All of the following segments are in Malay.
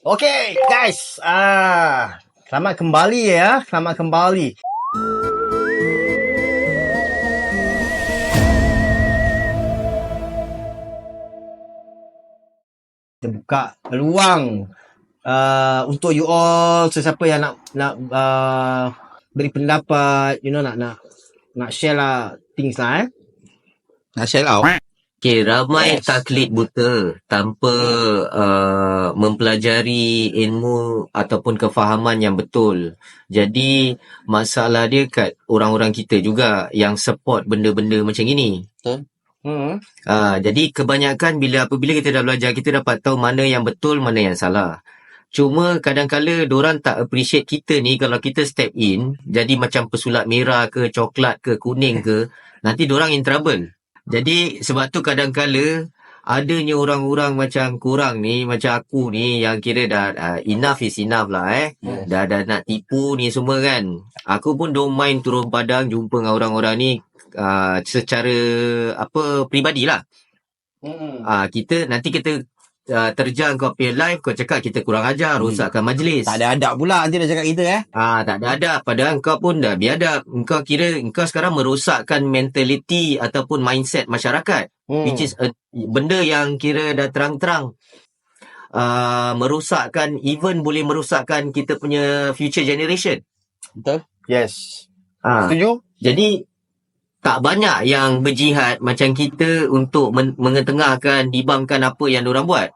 Okay, guys. Selamat kembali ya. Selamat kembali. Kita buka peluang untuk you all, sesiapa yang nak beri pendapat, nak share lah things lah Nak share lah. Okay, ramai taklid buta tanpa mempelajari ilmu ataupun kefahaman yang betul. Jadi, masalah dia kat orang-orang kita juga yang support benda-benda macam ini. Betul. Jadi, kebanyakan apabila kita dah belajar, kita dapat tahu mana yang betul, mana yang salah. Cuma kadang-kala diorang tak appreciate kita ni kalau kita step in, jadi macam pesulap merah ke, coklat ke, kuning ke, nanti diorang in trouble. Jadi sebab tu kadang-kala adanya orang-orang macam korang ni, macam aku ni yang kira dah enough is enough lah Yes. Dah nak tipu ni semua kan. Aku pun don't mind turun padang jumpa dengan orang-orang ni secara peribadilah. Kita terjang kau punya live, kau cakap kita kurang ajar, rosakkan majlis. Tak ada adab pula nanti dia cakap kita Tak ada adab. Padahal kau pun dah biadab. Kau kira kau sekarang merosakkan mentaliti ataupun mindset masyarakat. Which is benda yang kira dah terang-terang merosakkan, even boleh merosakkan kita punya future generation. Betul. Yes. Setuju? Jadi tak banyak yang berjihad macam kita untuk mengetengahkan, dibangkan apa yang diorang buat.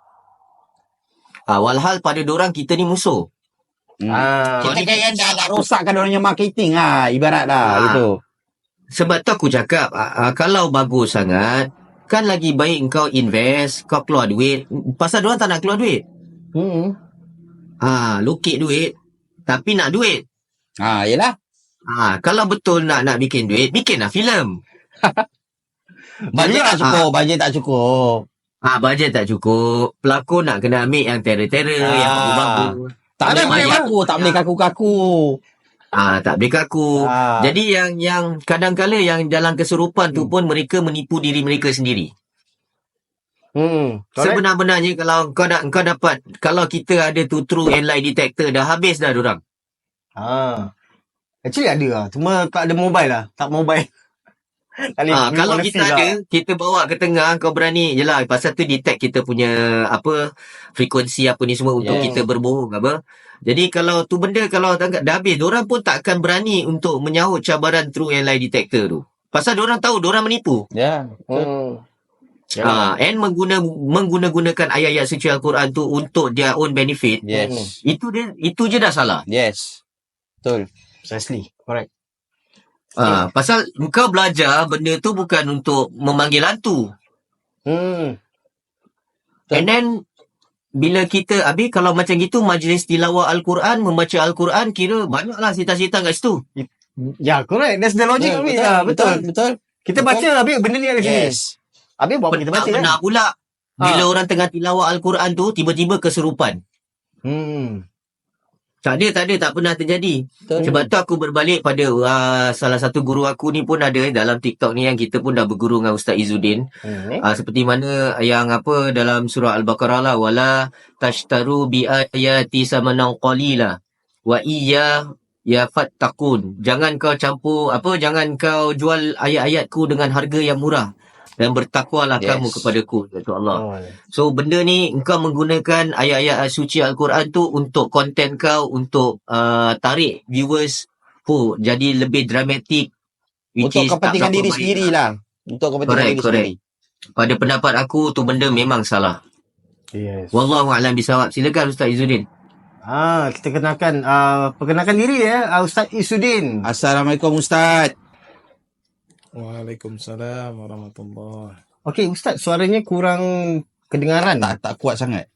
Walhal pada diorang kita ni musuh. Kita kan dah rosakkan orangnya marketing ibarat gitu. Sebab tu aku cakap kalau bagus sangat, kan lagi baik kau invest, kau keluar duit. Pasal diorang tak nak keluar duit. Lokek duit, tapi nak duit. Yelah. Kalau betul nak bikin duit, bikinlah filem. Bajet tak cukup, bajet tak cukup. Bajet tak cukup. Pelakon nak kena ambil yang terror-terror, yang bagus-bagus. Tak boleh kaku, tak boleh kaku-kaku. Tak boleh kaku. Jadi yang kadang-kala yang dalam kesurupan tu pun mereka menipu diri mereka sendiri. Sebenar-benarnya kalau kau dapat, kalau kita ada tu true and lie detector, dah habis dah dorang. Actually ada lah. Cuma tak ada mobile lah. Tak mobile. Kalau kita ada, kita bawa ke tengah, kau berani je lah. Pasal tu detect kita punya frekuensi apa ni semua untuk kita berbohong apa. Jadi kalau tu benda, kalau dah habis, diorang pun tak akan berani untuk menyahut cabaran true and lie detector tu. Pasal diorang tahu diorang menipu. And menggunakan ayat-ayat suci Al-Quran tu untuk their own benefit. Yes. Itu je dah salah. Yes. Betul. Precisely. Correct. Pasal kau belajar benda tu bukan untuk memanggil hantu. And then bila kita habis, kalau macam gitu majlis tilawah Al-Quran, membaca Al-Quran, kira banyaklah syaitan-syaitan kat situ. Ya, correct. That's the logic of it. Betul. Kita baca habis benda ni ada sini. Habis buat apa kita baca kan? Pernah pula bila orang tengah tilawah Al-Quran tu tiba-tiba kesurupan. Tak ada, tak pernah terjadi. Sebab tu aku berbalik pada salah satu guru aku ni pun ada dalam TikTok ni, yang kita pun dah berguru dengan Ustaz Izzuddin. Seperti mana yang dalam surah Al-Baqarah lah, wala tashtaru bi ayati samanan qalila wa iya ya fattaqun. Jangan kau campur jangan kau jual ayat-ayatku dengan harga yang murah, dan bertakwalah kamu kepadaku, kata Allah. So benda ni engkau menggunakan ayat-ayat suci Al-Quran tu untuk konten kau, untuk tarik viewers jadi lebih dramatik, untuk kepentingan diri sendiri lah. Untuk kepentingan diri sendiri. Pada pendapat aku tu benda memang salah. Yes. Wallahu a'lam bisawab. Silakan Ustaz Izzuddin. Kita perkenalkan diri Ustaz Izzuddin. Assalamualaikum Ustaz. Waalaikumsalam warahmatullahi. Okey, Ustaz, suaranya kurang kedengaran. Tak kuat sangat.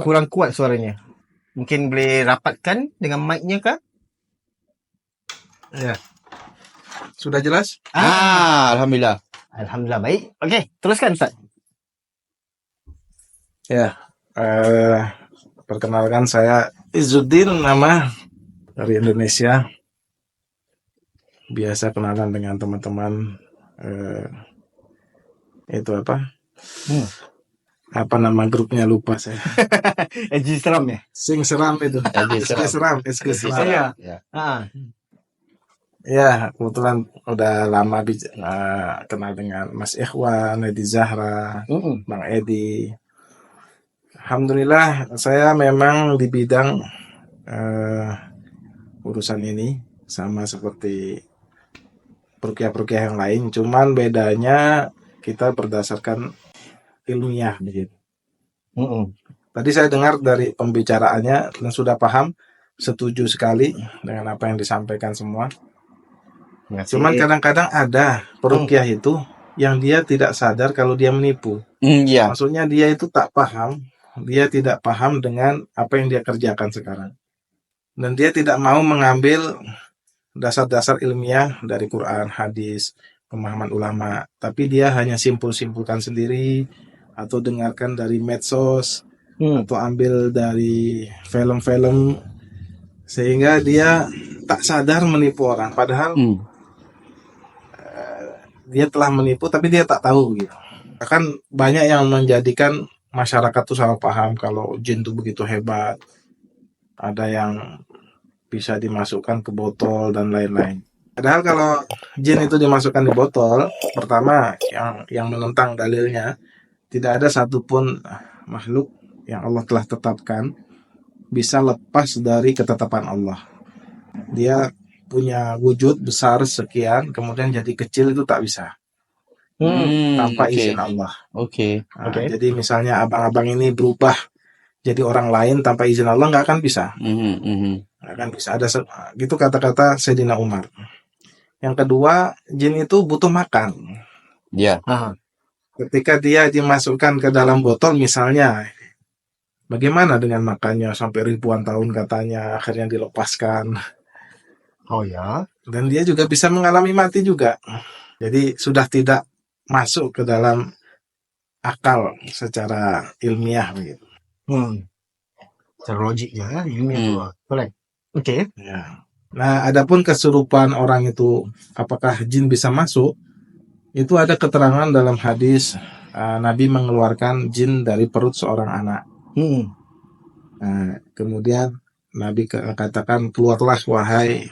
Kurang kuat suaranya. Mungkin boleh rapatkan dengan mic-nya kah? Ya. Sudah jelas? Alhamdulillah. Alhamdulillah, baik. Okey, teruskan Ustaz. Ya. Perkenalkan, saya Izzuddin, nama dari Indonesia. Biasa kenalan dengan teman-teman Apa nama grupnya lupa saya. Haji Seram ya? Sing seram itu. Haji Seram. SK seram. Saya. Ya. Ya, kebetulan udah lama kenal dengan Mas Ikhwan, Edi Zahra, Bang Edi. Alhamdulillah, saya memang di bidang urusan ini sama seperti perukiah-perukiah yang lain, cuman bedanya kita berdasarkan ilmiah begitu. Tadi saya dengar dari pembicaraannya dan sudah paham, setuju sekali dengan apa yang disampaikan semua. Cuman kadang-kadang ada perukiah itu yang dia tidak sadar kalau dia menipu. Iya. Maksudnya dia itu tak paham, dia tidak paham dengan apa yang dia kerjakan sekarang. Dan dia tidak mau mengambil dasar-dasar ilmiah dari Quran, hadis, pemahaman ulama. Tapi dia hanya simpul-simpulkan sendiri, atau dengarkan dari medsos, atau ambil dari film-film, sehingga dia tak sadar menipu orang. Padahal dia telah menipu, tapi dia tak tahu gitu. Bahkan banyak yang menjadikan masyarakat tuh salah paham kalau jin itu begitu hebat. Ada yang bisa dimasukkan ke botol dan lain-lain. Padahal kalau jin itu dimasukkan di botol, pertama yang menentang dalilnya, tidak ada satupun makhluk yang Allah telah tetapkan bisa lepas dari ketetapan Allah. Dia punya wujud besar sekian, kemudian jadi kecil itu tak bisa tanpa izin Allah. Jadi misalnya abang-abang ini berubah jadi orang lain tanpa izin Allah, nggak akan bisa. Nggak akan bisa. Ada gitu kata-kata Sayyidina Umar. Yang kedua, jin itu butuh makan. Ya. Ketika dia dimasukkan ke dalam botol misalnya, bagaimana dengan makannya sampai ribuan tahun katanya, akhirnya dilepaskan. Oh ya. Dan dia juga bisa mengalami mati juga. Jadi sudah tidak masuk ke dalam akal secara ilmiah begitu. Secara logik ya, ilmiah. Boleh. Oke. Ya. Nah, adapun kesurupan orang itu, apakah jin bisa masuk? Itu ada keterangan dalam hadis Nabi mengeluarkan jin dari perut seorang anak. Nah, kemudian Nabi katakan, keluarlah wahai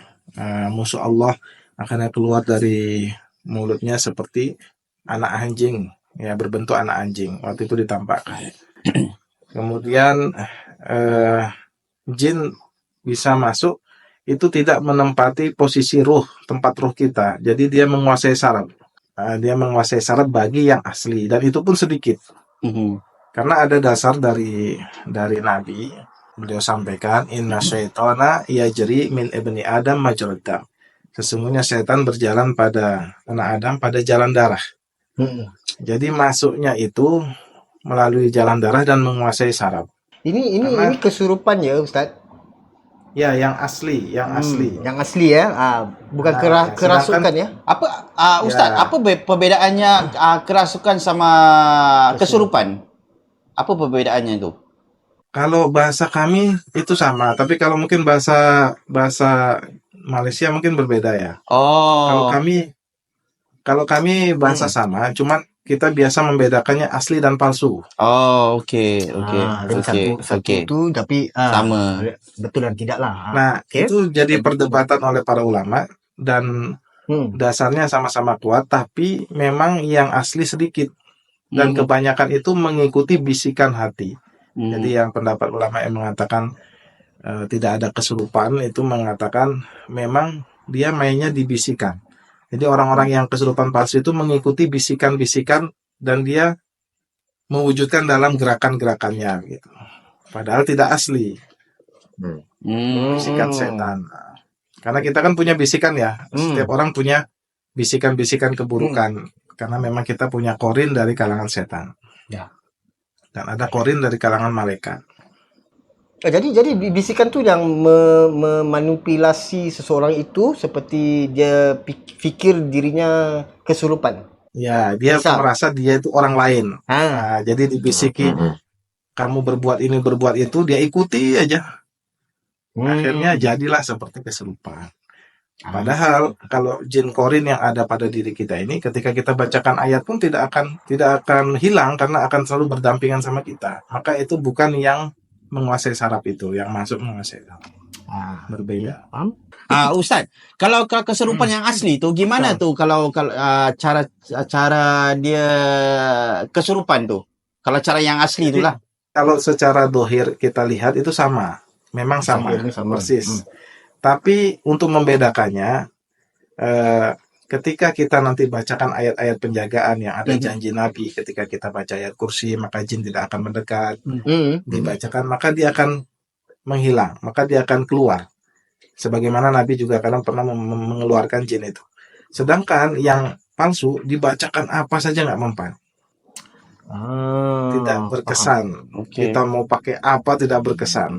musuh Allah, akhirnya keluar dari mulutnya seperti anak anjing, ya berbentuk anak anjing. Waktu itu ditampakkan. Kemudian jin bisa masuk, itu tidak menempati posisi ruh, tempat ruh kita. Jadi dia menguasai saraf. Dia menguasai saraf bagi yang asli, dan itu pun sedikit. Karena ada dasar dari Nabi. Beliau sampaikan, inna syaitana yajri min ibni Adam majrad dam. Sesungguhnya setan berjalan pada anak Adam pada jalan darah. Jadi masuknya itu melalui jalan darah dan menguasai saraf. Ini kesurupan ya, Ustaz? Ya, yang asli. Yang asli ya, bukan kerasukan ya? Apa Ustaz, apa perbedaannya kerasukan sama kesurupan? Apa perbedaannya itu? Kalau bahasa kami itu sama, tapi kalau mungkin bahasa Malaysia mungkin berbeda ya. Kalau kami bahasa sama, cuman kita biasa membedakannya asli dan palsu. Oke. Satu itu tapi sama. Betul dan tidak lah. Nah, itu jadi perdebatan oleh para ulama dan dasarnya sama-sama kuat, tapi memang yang asli sedikit dan kebanyakan itu mengikuti bisikan hati. Jadi yang pendapat ulama yang mengatakan tidak ada kesurupan itu mengatakan memang dia mainnya di bisikan. Jadi orang-orang yang kesurupan palsu itu mengikuti bisikan-bisikan dan dia mewujudkan dalam gerakan-gerakannya gitu. Padahal tidak asli. Bisikan setan. Karena kita kan punya bisikan ya. Setiap orang punya bisikan-bisikan keburukan. Karena memang kita punya korin dari kalangan setan. Ya. Dan ada korin dari kalangan malaikat. Jadi bisikan tu yang memanipulasi seseorang itu seperti dia fikir dirinya kesurupan. Ya, dia merasa dia itu orang lain. Jadi dibisiki, kamu berbuat ini, berbuat itu, dia ikuti aja. Akhirnya jadilah seperti kesurupan. Padahal kalau jin korin yang ada pada diri kita ini, ketika kita bacakan ayat pun tidak akan hilang karena akan selalu berdampingan sama kita. Maka itu bukan yang menguasai saraf itu, yang masuk menguasai saraf. Berbeda. Faham? Ustaz, kalau kesurupan yang asli tu gimana tu kalau cara dia kesurupan tu? Kalau cara yang asli Jadi, itulah. kalau secara dohir kita lihat itu sama, memang sama, Dohirnya sama. persis. Tapi untuk membedakannya, ketika kita nanti bacakan ayat-ayat penjagaan yang ada janji Nabi, ketika kita baca ayat kursi maka jin tidak akan mendekat, dibacakan maka dia akan menghilang, maka dia akan keluar. Sebagaimana Nabi juga kadang pernah mengeluarkan jin itu. Sedangkan yang palsu dibacakan apa saja nggak mempan, tidak berkesan. Kita mau pakai apa tidak berkesan.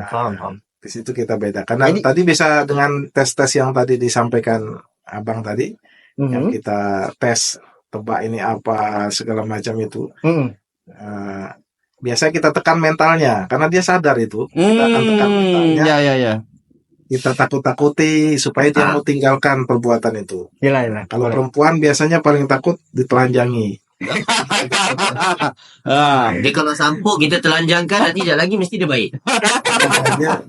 Paham. Di situ kita beda. Karena tadi bisa dengan tes-tes yang tadi disampaikan Abang tadi, yang kita tes tebak ini apa segala macam itu. Biasanya kita tekan mentalnya karena dia sadar itu. Kita akan tekan mentalnya. Ya. Kita takut-takuti supaya dia mau tinggalkan perbuatan itu. Yalah. Kalau perempuan biasanya paling takut ditelanjangi. Dia kalau sampuk kita telanjangkan, nanti sekejap lagi mesti dia baik. Dia,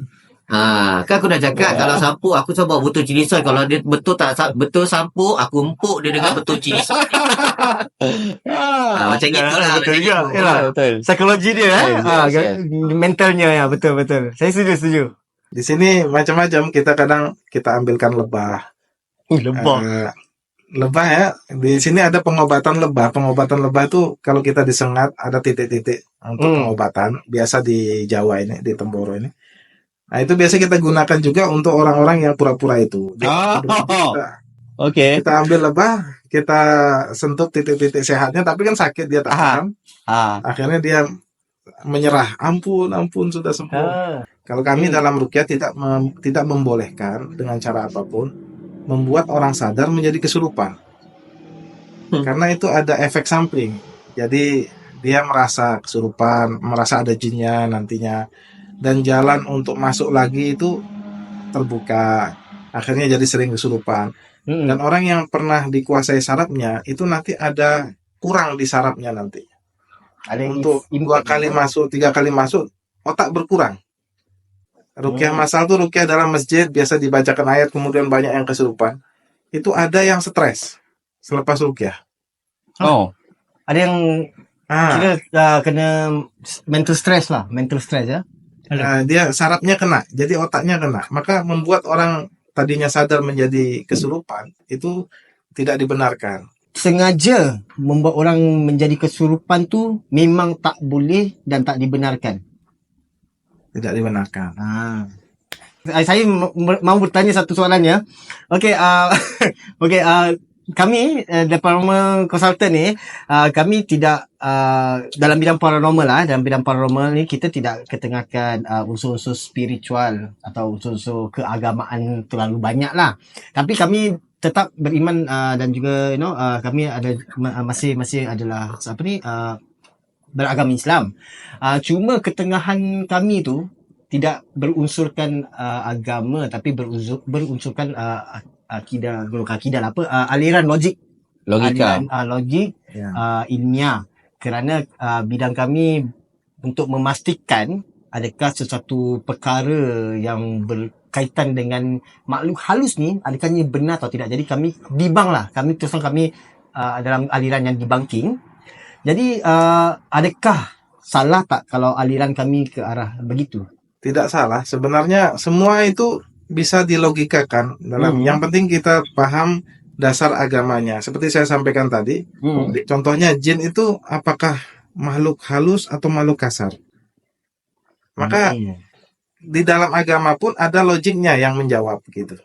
Kan aku dah cakap kalau sampuk aku coba betul cili soy. Kalau dia betul betul sampuk, aku empuk dia dengan betul cili soy. Macam gitulah. Betul juga. Yalah. Betul. Psikologi dia mentalnya ya, betul. Saya setuju. di sini macam-macam. Kita ambilkan lebah. Lebah ya. Di sini ada pengobatan lebah. Pengobatan lebah itu kalau kita disengat ada titik-titik untuk pengobatan. Biasa di Jawa ini, di Temboro ini. Nah itu biasa kita gunakan juga untuk orang-orang yang pura-pura itu. Oke. Kita ambil lebah, kita sentuh titik-titik sehatnya, tapi kan sakit dia tak paham. Akhirnya dia menyerah. Ampun sudah sembuh. Kalau kami dalam ruqyah tidak membolehkan dengan cara apapun membuat orang sadar menjadi kesurupan. Karena itu ada efek samping. Jadi dia merasa kesurupan, merasa ada jinnya nantinya, dan jalan untuk masuk lagi itu terbuka. Akhirnya jadi sering kesurupan. Dan orang yang pernah dikuasai sarafnya itu nanti ada kurang di sarafnya nanti. Ada Untuk 2 kali masuk, 3 kali masuk, otak berkurang. Ruqyah masal tuh ruqyah dalam masjid, biasa dibacakan ayat kemudian banyak yang kesurupan. Itu ada yang stres selepas ruqyah. Ada yang kena mental stress ya. Dia sarafnya kena, jadi otaknya kena. Maka membuat orang tadinya sadar menjadi kesurupan itu tidak dibenarkan. Sengaja membuat orang menjadi kesurupan tu memang tak boleh dan tak dibenarkan. Tidak dibenarkan. Saya mau bertanya satu soalan ya. Okey, kami Paranormal Consultant ni, kami tidak dalam bidang paranormal dalam bidang paranormal ni kita tidak ketengahkan unsur-unsur spiritual atau unsur-unsur keagamaan terlalu banyak lah. Tapi kami tetap beriman dan juga kami ada masih adalah beragama Islam. Cuma ketengahan kami tu tidak berunsurkan agama, tapi berunsurkan akidah, aliran logik. Logika. Aliran logik ilmiah. Kerana bidang kami untuk memastikan adakah sesuatu perkara yang berkaitan dengan makhluk halus ni, adakah ini benar atau tidak. Jadi kami debunk lah. Kami dalam aliran yang debunking. Jadi adakah salah tak kalau aliran kami ke arah begitu? Tidak salah. Sebenarnya semua itu bisa dilogikakan yang penting kita paham dasar agamanya. Seperti saya sampaikan tadi, contohnya jin itu apakah makhluk halus atau makhluk kasar? Maka di dalam agama pun ada logiknya yang menjawab gitu.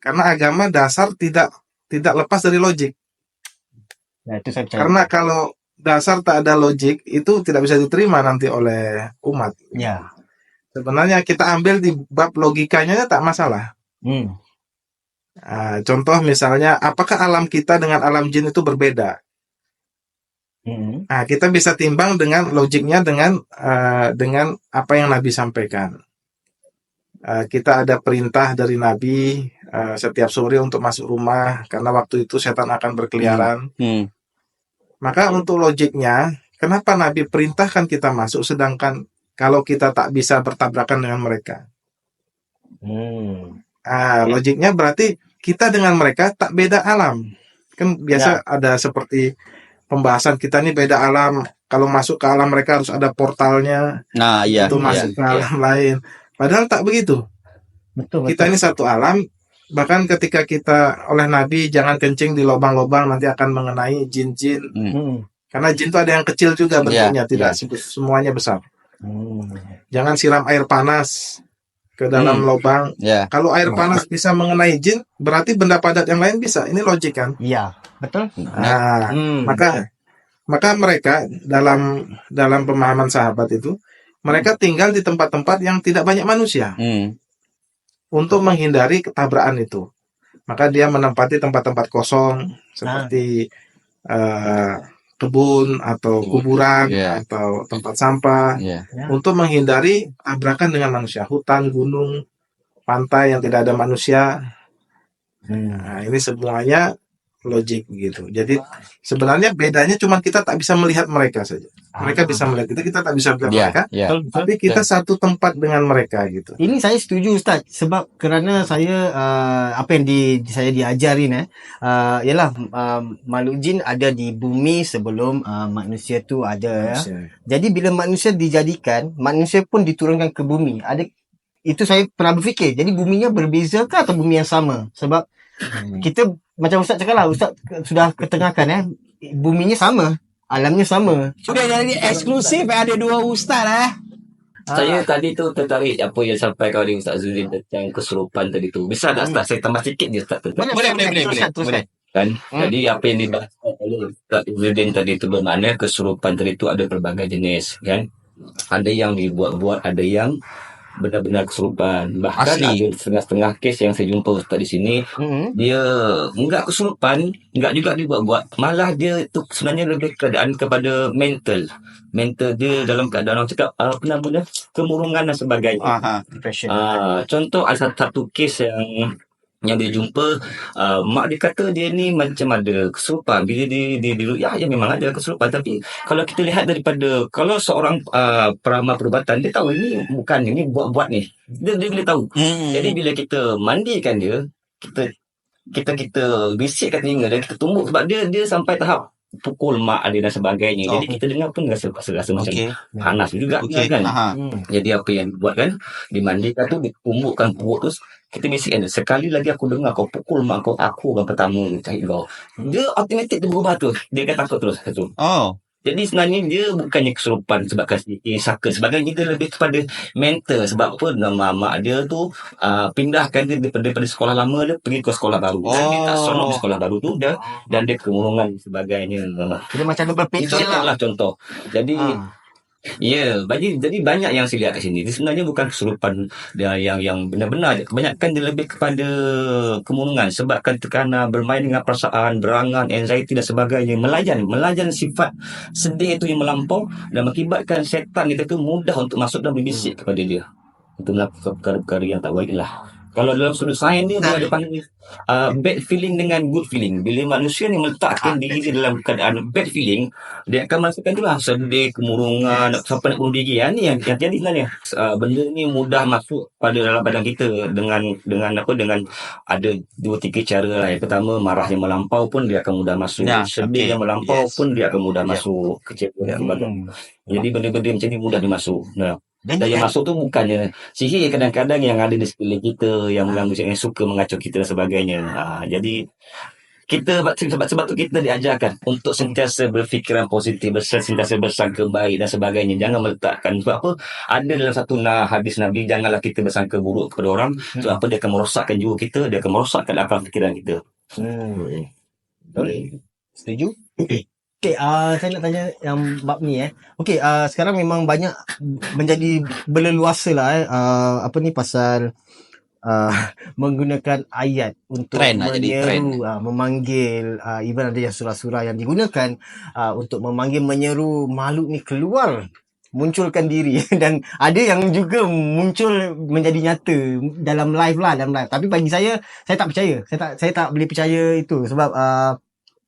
Karena agama dasar tidak lepas dari logik. Nah, itu saya Karena kalau dasar tak ada logik itu tidak bisa diterima nanti oleh umat. Ya. Sebenarnya kita ambil di bab logikanya tak masalah. Contoh misalnya, apakah alam kita dengan alam jin itu berbeda? Kita bisa timbang dengan logiknya dengan apa yang Nabi sampaikan. kita ada perintah dari Nabi setiap sore untuk masuk rumah karena waktu itu setan akan berkeliaran. Maka untuk logiknya, kenapa Nabi perintahkan kita masuk sedangkan kalau kita tak bisa bertabrakan dengan mereka? Logiknya berarti kita dengan mereka tak beda alam. Kan biasa ada seperti pembahasan kita nih beda alam. Kalau masuk ke alam mereka harus ada portalnya Nah, iya. untuk masuk ke alam lain. Padahal tak begitu. Betul. Kita ini satu alam. Bahkan ketika kita oleh Nabi jangan kencing di lubang-lubang nanti akan mengenai jin-jin. Karena jin itu ada yang kecil juga bentuknya, tidak semuanya besar. Jangan siram air panas ke dalam lubang. Kalau air panas bisa mengenai jin, berarti benda padat yang lain bisa. Ini logik kan? Iya, betul. Maka mereka dalam pemahaman sahabat itu, mereka tinggal di tempat-tempat yang tidak banyak manusia untuk menghindari ketabrakan itu. Maka dia menempati tempat-tempat kosong seperti kebun atau kuburan atau tempat sampah untuk menghindari tabrakan dengan manusia, hutan, gunung, pantai yang tidak ada manusia. Nah, ini semuanya logik begitu. Jadi sebenarnya bedanya cuma kita tak bisa melihat mereka saja. Mereka bisa melihat kita tak bisa melihat mereka. Tapi kita satu tempat dengan mereka gitu. Ini saya setuju Ustaz, sebab kerana saya apa yang saya diajarin ialah makhluk jin ada di bumi sebelum manusia tu ada ya. Jadi bila manusia dijadikan, manusia pun diturunkan ke bumi. Itu saya pernah berfikir. Jadi buminya berbeza ke atau bumi yang sama? Sebab kita macam Ustaz cakap lah, Ustaz sudah ketengahkan buminya sama, alamnya sama. Sudah jadi eksklusif ada dua ustaz Saya tadi tu tertarik apa yang sampaikan oleh Ustaz Zuddin tentang kesurupan tadi tu. Bisa tak Ustaz? Saya tambah sikit je Ustaz. Boleh. Kan? Jadi apa yang dibahas oleh Ustaz Zuddin tadi tu bermakna kesurupan tadi tu ada berbagai jenis kan. Ada yang dibuat-buat, ada yang benar-benar kesurupan. Bahkan Asli. ada setengah-setengah kes yang saya jumpa Ustaz di sini, dia enggak kesurupan, enggak juga dibuat-buat. Malah dia tu sebenarnya lebih keadaan kepada mental dia dalam keadaan orang cakap apa namanya, kemurungan dan sebagainya. Depression. Contoh ada satu kes yang dia jumpa, mak dia kata dia ni macam ada kesurupan. Bila dia memang ada kesurupan, tapi kalau kita lihat daripada, kalau seorang peramal perubatan, dia tahu ini bukan, ini buat-buat ni, dia boleh tahu. Jadi bila kita mandikan dia, kita bisikkan telinga dan kita tumbuk, sebab dia sampai tahap pukul mak dia dan sebagainya. Jadi kita dengar pun rasa macam panas juga kan. Jadi apa yang buat kan, dimandikan tu, ditumbukkan perut tu, kita bisikkan dia, sekali lagi aku dengar kau pukul mak kau, aku orang pertama cari kau. Dia automatik dia berubah tu, dia akan takut terus tu. Jadi sebenarnya dia bukannya kesurupan sebabkan saka sebagainya, dia lebih kepada mental. Sebab apa, nama mak dia tu pindahkan dia daripada sekolah lama dia pergi ke sekolah baru. Dan dia tak sonok di sekolah baru tu dan dia kemurungan sebagainya. Dia macam dia berfikir lah. Contoh. Jadi jadi banyak yang saya lihat kat sini. Dia sebenarnya bukan kesurupan dia yang benar-benar. Kebanyakan dia lebih kepada kemurungan sebabkan tekanan, bermain dengan perasaan, berangan, anxiety dan sebagainya. Melayan sifat sedih itu yang melampau dan mengakibatkan setan itu mudah untuk masuk dan berbisik kepada dia untuk melakukan perkara-perkara yang tak baik lah. Kalau dalam sudut sains dia ada panggil bad feeling dengan good feeling. Bila manusia ni meletakkan diri dia dalam keadaan bad feeling, dia akan merasakan tu lah sedih, kemurungan, sampai nak bunuh diri. Ni yang jadi sebenarnya. Benda ni mudah masuk pada dalam badan kita dengan ada 2-3 cara lah. Yang pertama, marah yang melampau pun dia akan mudah masuk. Sedih yang melampau pun dia akan mudah masuk. Kecewa dan sebagainya. Jadi benda-benda macam ni mudah dimasuk. Dan yang masuk tu bukannya sihir, kadang-kadang yang ada di sekeliling kita yang suka mengacau kita dan sebagainya. Jadi kita sebab tu kita diajarkan untuk sentiasa berfikiran positif, sentiasa bersangka baik dan sebagainya. Jangan meletakkan, sebab apa, ada dalam satu hadis Nabi, janganlah kita bersangka buruk kepada orang. Sebab apa, dia akan merosakkan jiwa kita, dia akan merosakkan akal fikiran kita. Setuju? Okay, saya nak tanya yang bab ni Okay, sekarang memang banyak menjadi berleluasa lah pasal menggunakan ayat untuk menyeru, memanggil, even ada yang surah-surah yang digunakan untuk memanggil, menyeru makhluk ni keluar munculkan diri dan ada yang juga muncul menjadi nyata dalam live. Tapi bagi saya tak percaya. Saya tak boleh percaya itu sebab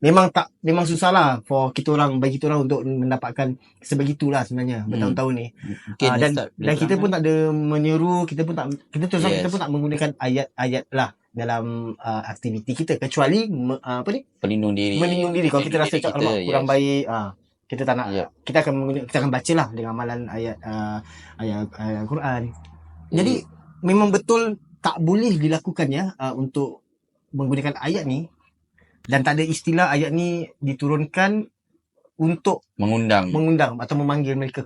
memang susah lah bagi kita orang untuk mendapatkan sebegitulah sebenarnya bertahun-tahun ni. Mungkin Dan Ustaz boleh dan kita terang, pun tak ada menyeru, kita Yes. pun tak menggunakan ayat-ayat lah dalam aktiviti kita kecuali pelindung diri. melindung diri. Kalau kita rasa Diri alamak kurang yes. baik, kita tak nak, Ya. kita akan bacalah dengan amalan ayat Al-Quran. Jadi memang betul tak boleh dilakukannya untuk menggunakan ayat ni, dan tak ada istilah ayat ni diturunkan untuk Mengundang. atau memanggil mereka.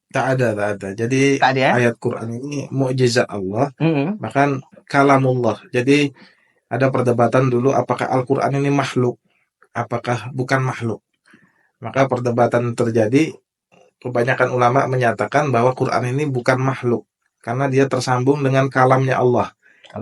Tak ada. Jadi Tak ada, ayat Quran ini mukjizat Allah, Mm-mm. bahkan kalamullah. Jadi ada perdebatan dulu apakah Al-Quran ini makhluk, apakah bukan makhluk. Maka perdebatan terjadi, kebanyakan ulama menyatakan bahwa Quran ini bukan makhluk karena dia tersambung dengan kalamnya Allah.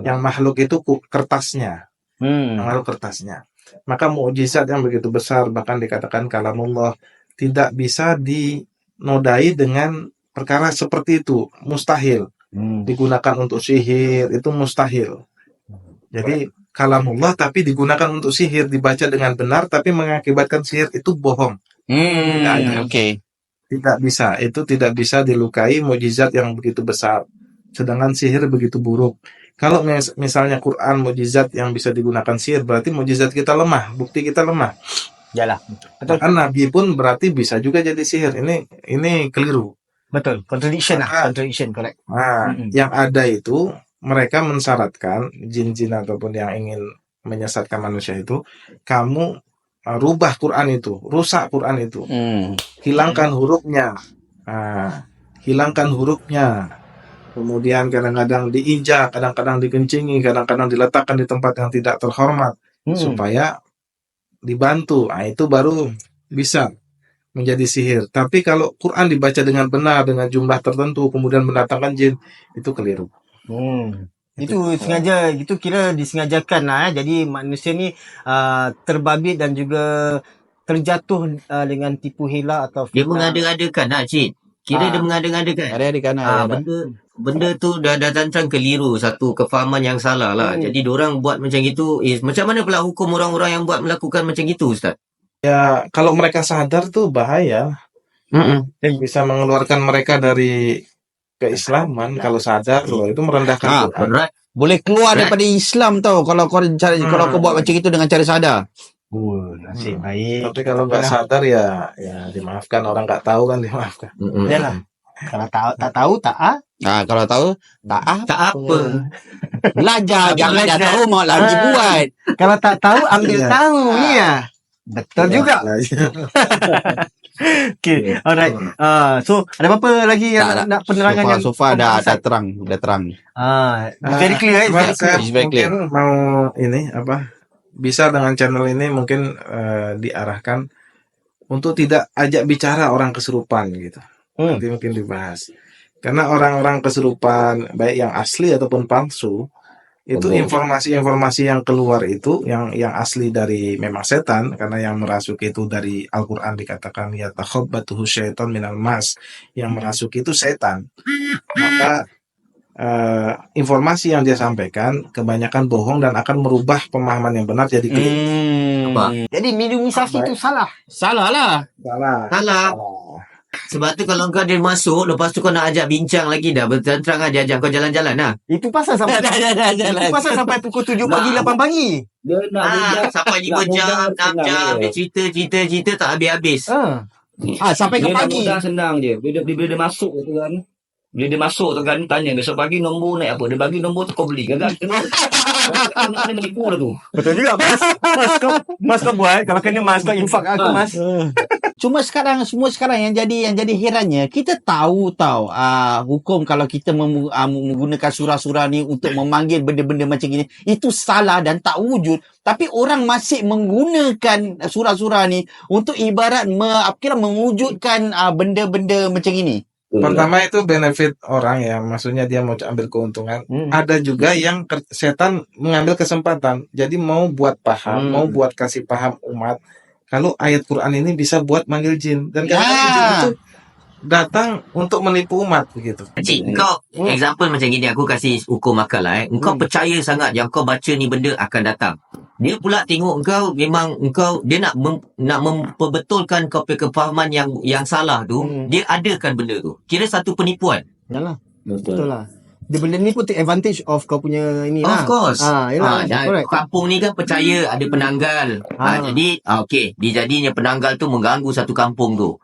Yang makhluk itu kertasnya. Yang makhluk kertasnya. Maka mukjizat yang begitu besar, bahkan dikatakan kalamullah, tidak bisa dinodai dengan perkara seperti itu. Mustahil. Digunakan untuk sihir, itu mustahil. Jadi kalamullah tapi digunakan untuk sihir, dibaca dengan benar tapi mengakibatkan sihir, itu bohong. Oke. Tidak bisa, itu tidak bisa dilukai mukjizat yang begitu besar. Sedangkan sihir begitu buruk. Kalau misalnya Quran mukjizat yang bisa digunakan sihir, berarti mukjizat kita lemah, bukti kita lemah. Yalah. Bahkan Nabi pun berarti bisa juga jadi sihir. Ini keliru. Betul. Contradiction, correct. Nah, yang ada itu mereka mensyaratkan jin-jin ataupun yang ingin menyesatkan manusia itu, kamu rubah Quran itu, rusak Quran itu, hilangkan hurufnya, hilangkan hurufnya, kemudian kadang-kadang diinjak, kadang-kadang dikencingi, kadang-kadang diletakkan di tempat yang tidak terhormat supaya dibantu. Itu baru bisa menjadi sihir. Tapi kalau Quran dibaca dengan benar dengan jumlah tertentu kemudian mendatangkan jin, itu keliru. Itu sengaja, itu kira disengajakan lah. Jadi manusia ni terbabit dan juga terjatuh dengan tipu hela atau Dia mengada-adakan lah, Cik. Kira dia mengada-adakan. Ada kanan. Benda tu dah tantang keliru, satu kefahaman yang salah lah. Jadi diorang buat macam gitu, macam mana pula hukum orang-orang yang melakukan macam gitu, Ustaz? Ya, kalau mereka sadar tuh bahaya. Bisa mengeluarkan mereka dari keislaman kalau sadar loh, itu merendahkan Quran. Berat. Boleh keluar daripada Islam tau kalau kau buat macam itu dengan cara sadar. Nasib baik. Tapi kalau nggak sadar ya dimaafkan. Orang nggak tahu kan dimaafkan. Yalah. Kalau tak tahu tak Kalau tahu tak apa. Belajar, jangan dah tahu mau lagi buat. Kalau tak tahu ambil tahu ni ya. Betul juga. Okay, alright. So ada apa lagi yang nak penerangan yang So far dah terang. very clear. Saya It's very clear. mungkin mau bisa dengan channel ini mungkin diarahkan untuk tidak ajak bicara orang kesurupan gitu. Nanti mungkin dibahas. Karena orang-orang kesurupan baik yang asli ataupun palsu, itu informasi-informasi yang keluar itu yang asli dari memang setan, karena yang merasuki itu dari Al-Qur'an dikatakan ya takhabbatuhu syaitan minal mas, yang merasuki itu setan. Maka informasi yang dia sampaikan kebanyakan bohong dan akan merubah pemahaman yang benar jadi keliru. Jadi minimalisasi itu salah. Salah lah. Salah. Sebab tu kalau kau dia masuk, lepas tu kau nak ajak bincang lagi dah. Berterang-terang dia ajak kau jalan-jalan lah. Itu pasal sampai itu pasal sampai pukul 7 pagi 8 pagi. Dia nak Sampai 5 jam, 6 jam. Dia cerita tak habis-habis. Sampai ke dia nak pagi. mudah senang je. Bila dia masuk tu kan. Bila dia masuk tu kan, tanya besok pagi nombor naik apa. Dia bagi nombor tu kau beli. Gagal. Kena menipu dah tu. Betul juga, Mas kau buat. Kalau kena Mas kau infak aku, Mas. Semua sekarang yang jadi herannya, kita tahu hukum kalau kita menggunakan surah-surah ni untuk memanggil benda-benda macam gini, itu salah dan tak wujud. Tapi orang masih menggunakan surah-surah ni untuk ibarat mewujudkan benda-benda macam ini. Pertama itu benefit orang ya, maksudnya dia mau ambil keuntungan. Ada juga yang setan mengambil kesempatan, jadi mau buat paham, mau buat kasih paham umat. Kalau ayat Quran ini bisa buat manggil jin, dan kadang jin itu datang untuk menipu umat begitu. Cik, kau example macam gini, aku kasih hukum akal lah. Engkau percaya sangat yang kau baca ni benda akan datang. Dia pula tengok engkau memang dia nak memperbetulkan kau punya kefahaman yang salah tu, dia adakan benda tu. Kira satu penipuan. Yalah. Betul lah. Dia benda ni pun take advantage of kau punya ini lah. Of course. Yalah. Dan Correct. kampung ni kan percaya ada penanggal. Jadi, okey, dia jadinya penanggal tu mengganggu satu kampung tu.